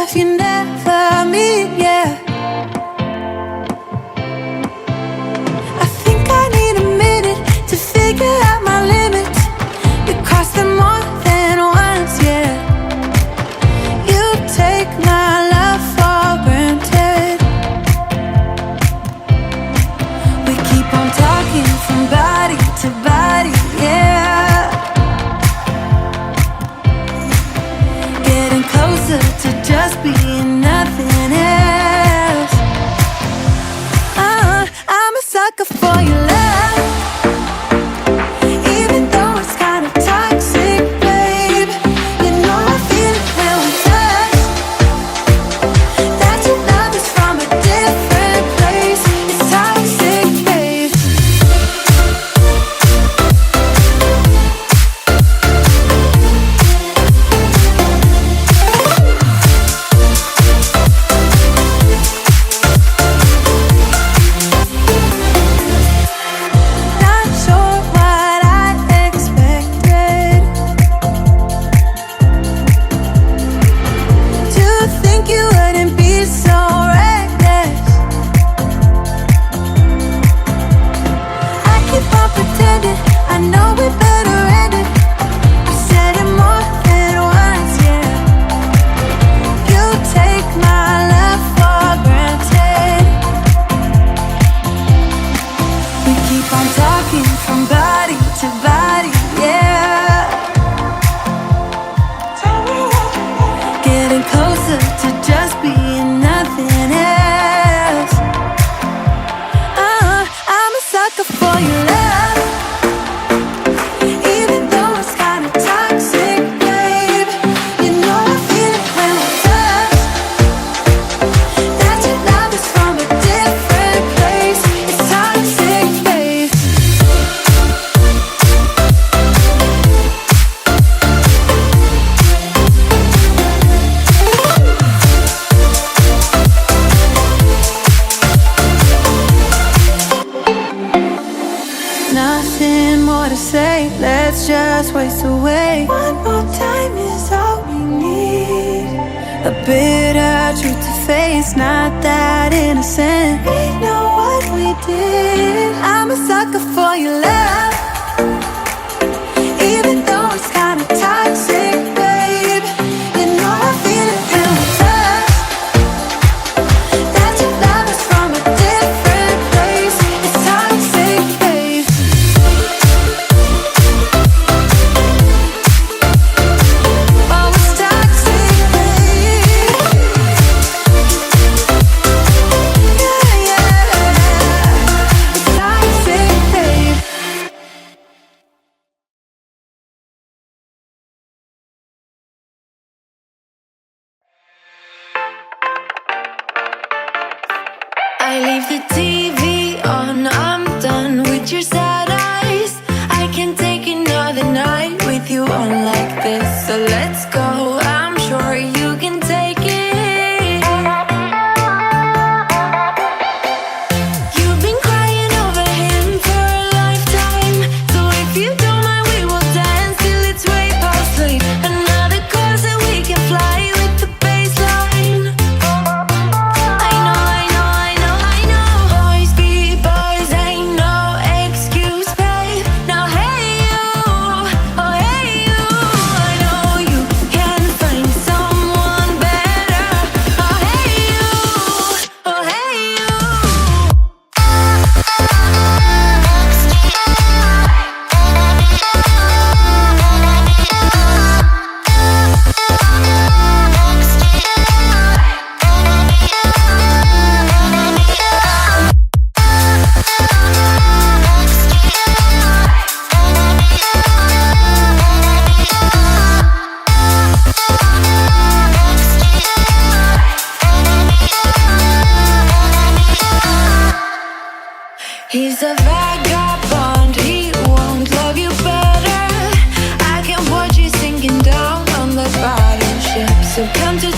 paths you never meet, yeah. I think I need a minute to figure out my limits. You cross them more than once, yeah. You take my love for granted. We keep on talking from body to body, yeah. Getting closer to just being nothing else. I'm a sucker for your love, even though it's kind of toxic, babe. You know I feel it when we touch, that your love is from a different place. It's toxic, babe. Not sure what I expected. To think you wouldn't be so reckless. I keep on pretending I know we better end it. I said it more than once, yeah. You take my love for granted. We keep on talking from body to body, yeah. Getting closer to just being nothing else. I'm a sucker for your love, even though it's kind of toxic, babe. You know I feel it when we touch, that your love is from a different place. It's toxic, babe. Nothing more to say, let's just waste away. One more time is all we need. A bitter truth to face, not that innocent. We know what we did. I'm a sucker for your love, even though it's kind of toxic, babe. You know I feel it when we touch, that your love is from a different place. It's toxic, babe. Oh, it's toxic, babe. Yeah, yeah. It's toxic, babe. I leave the TV on, I'm done with your sad eyes. I can't take another night with you on like this. So let's go, I'm sure you can take it. You've been crying over him for a lifetime. So if you don't mind, we will dance till it's way past sleep. Another course that we can fly with the baseline. I know, I know, I know, I know. Boys be boys, ain't no excuse, babe. Now hey you, oh hey you. I know you can find someone better. Oh hey you, oh hey you. He's a vagabond, he won't love you better. I can watch you sinking down on the battleship. So come to